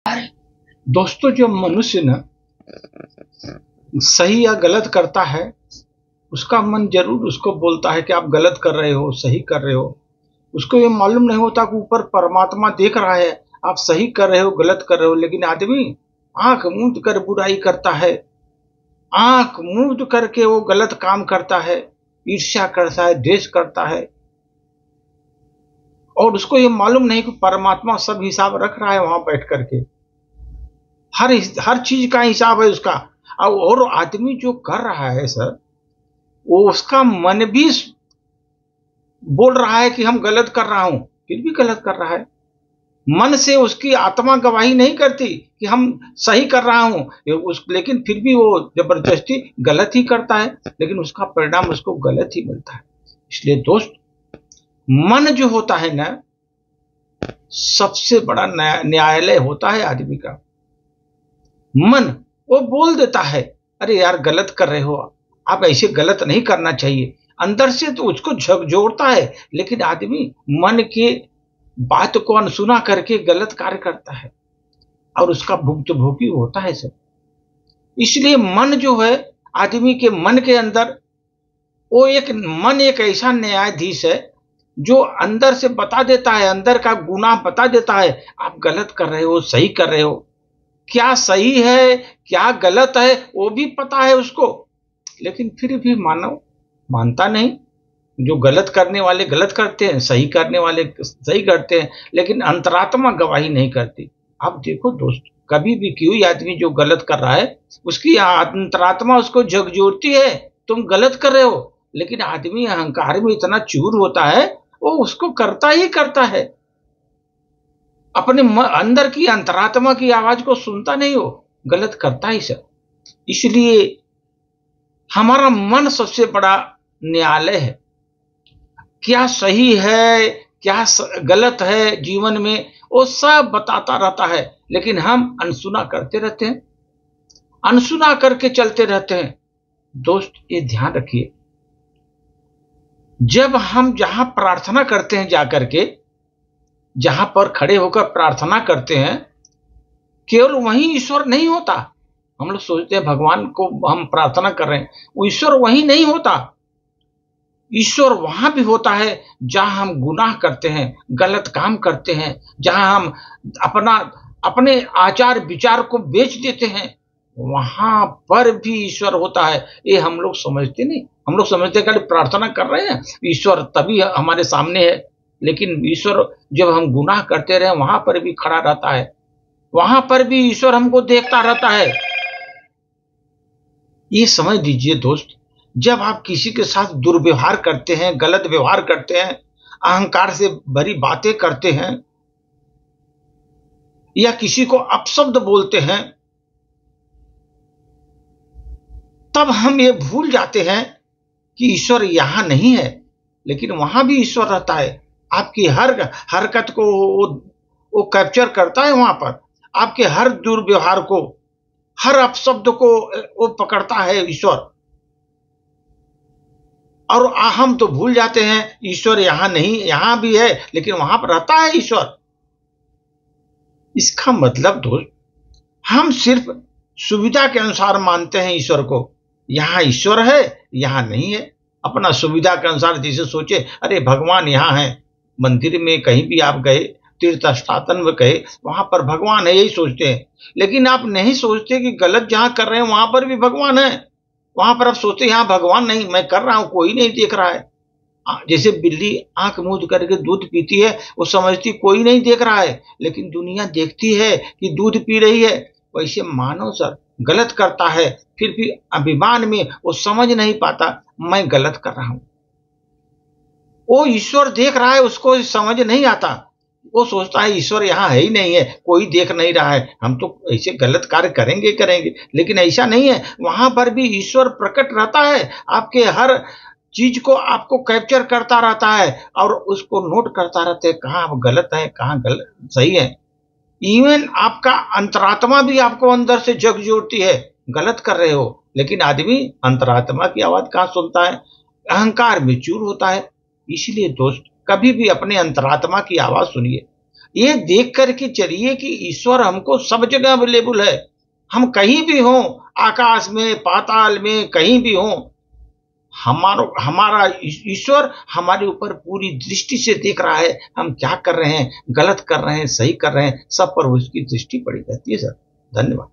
दोस्तों, जो मनुष्य ना सही या गलत करता है, उसका मन जरूर उसको बोलता है कि आप गलत कर रहे हो, सही कर रहे हो। उसको ये मालूम नहीं होता कि ऊपर परमात्मा देख रहा है, आप सही कर रहे हो, गलत कर रहे हो। लेकिन आदमी आंख मूंद कर बुराई करता है, आंख मूंद करके वो गलत काम करता है, ईर्ष्या करता है, द्वेष करता है, और उसको ये मालूम नहीं कि परमात्मा सब हिसाब रख रहा है वहां बैठ करके। हर चीज का हिसाब है उसका। और आदमी जो कर रहा है सर, वो उसका मन भी बोल रहा है कि हम गलत कर रहा हूं, फिर भी गलत कर रहा है। मन से उसकी आत्मा गवाही नहीं करती कि हम सही कर रहा हूं, लेकिन फिर भी वो जबरदस्ती गलत ही करता है, लेकिन उसका परिणाम उसको गलत ही मिलता है। इसलिए दोस्त, मन जो होता है ना, सबसे बड़ा न्यायालय होता है आदमी का। मन वो बोल देता है, अरे यार गलत कर रहे हो आप, ऐसे गलत नहीं करना चाहिए। अंदर से तो उसको झकझोरता है, लेकिन आदमी मन के बात को अनसुना करके गलत कार्य करता है, और उसका भुक्तभोगी होता है सब। इसलिए मन जो है, आदमी के मन के अंदर वो मन एक ऐसा न्यायाधीश है जो अंदर से बता देता है, अंदर का गुनाह बता देता है, आप गलत कर रहे हो, सही कर रहे हो। क्या सही है क्या गलत है वो भी पता है उसको, लेकिन फिर भी मानव मानता नहीं। जो गलत करने वाले गलत करते हैं, सही करने वाले सही करते हैं, लेकिन अंतरात्मा गवाही नहीं करती। अब देखो दोस्त, कभी भी कोई आदमी जो गलत कर रहा है, उसकी अंतरात्मा उसको झकझोरती है, तुम गलत कर रहे हो। लेकिन आदमी अहंकार में इतना चूर होता है, वो उसको करता ही करता है, अपने अंदर की अंतरात्मा की आवाज को सुनता नहीं, हो गलत करता ही सब। इसलिए हमारा मन सबसे बड़ा न्यायालय है। क्या सही है क्या गलत है जीवन में, वो सब बताता रहता है, लेकिन हम अनसुना करते रहते हैं, अनसुना करके चलते रहते हैं। दोस्त, ये ध्यान रखिए, जब हम जहां प्रार्थना करते हैं, जाकर के जहां पर खड़े होकर प्रार्थना करते हैं, केवल वहीं ईश्वर नहीं होता। हम लोग सोचते हैं भगवान को हम प्रार्थना कर रहे हैं, वो ईश्वर वहीं नहीं होता। ईश्वर वहां भी होता है जहां हम गुनाह करते हैं, गलत काम करते हैं, जहां हम अपने आचार विचार को बेच देते हैं, वहां पर भी ईश्वर होता है। ये हम लोग समझते नहीं। हम लोग समझते हैं कि प्रार्थना कर रहे हैं, ईश्वर तभी हमारे सामने है, लेकिन ईश्वर जब हम गुनाह करते रहे वहां पर भी खड़ा रहता है, वहां पर भी ईश्वर हमको देखता रहता है। ये समझ लीजिए दोस्त, जब आप किसी के साथ दुर्व्यवहार करते हैं, गलत व्यवहार करते हैं, अहंकार से भरी बातें करते हैं, या किसी को अपशब्द बोलते हैं, तब हम ये भूल जाते हैं कि ईश्वर यहां नहीं है, लेकिन वहां भी ईश्वर रहता है। आपकी हर हरकत को वो कैप्चर करता है वहां पर, आपके हर दुर्व्यवहार को, हर अपशब्द को वो पकड़ता है ईश्वर। और हम तो भूल जाते हैं ईश्वर यहां नहीं, यहां भी है, लेकिन वहां पर रहता है ईश्वर। इसका मतलब दोस्त, हम सिर्फ सुविधा के अनुसार मानते हैं ईश्वर को। यहां ईश्वर है, यहां नहीं है। अपना सुविधा के अनुसार जैसे सोचे, अरे भगवान यहां है, मंदिर में कहीं भी आप गए, तीर्थ स्थान में गए, वहां पर भगवान है, यही सोचते हैं। लेकिन आप नहीं सोचते कि गलत जहां कर रहे हैं वहां पर भी भगवान है। वहां पर आप सोचते हैं यहां भगवान नहीं, मैं कर रहा हूं, कोई नहीं देख रहा है। जैसे बिल्ली आंख मूंद करके दूध पीती है, वो समझती कोई नहीं देख रहा है, लेकिन दुनिया देखती है कि दूध पी रही है। वैसे मानव सर गलत करता है, फिर भी अभिमान में वो समझ नहीं पाता मैं गलत कर रहा हूं। वो ईश्वर देख रहा है, उसको समझ नहीं आता। वो सोचता है ईश्वर यहाँ है ही नहीं है, कोई देख नहीं रहा है, हम तो ऐसे गलत कार्य करेंगे। लेकिन ऐसा नहीं है, वहां पर भी ईश्वर प्रकट रहता है, आपके हर चीज को आपको कैप्चर करता रहता है, और उसको नोट करता रहता है कहाँ आप गलत है, कहाँ गलत सही है। इवन आपका अंतरात्मा भी आपको अंदर से झकझोरती है, गलत कर रहे हो, लेकिन आदमी अंतरात्मा की आवाज कहाँ सुनता है, अहंकार में चूर होता है। इसलिए दोस्त, कभी भी अपने अंतरात्मा की आवाज सुनिए। ये देख करके चलिए कि ईश्वर हमको सब जगह अवेलेबल है। हम कहीं भी हों, आकाश में, पाताल में, कहीं भी हों, हमारा ईश्वर हमारे ऊपर पूरी दृष्टि से देख रहा है। हम क्या कर रहे हैं, गलत कर रहे हैं, सही कर रहे हैं, सब पर उसकी दृष्टि पड़ी रहती है सर। धन्यवाद।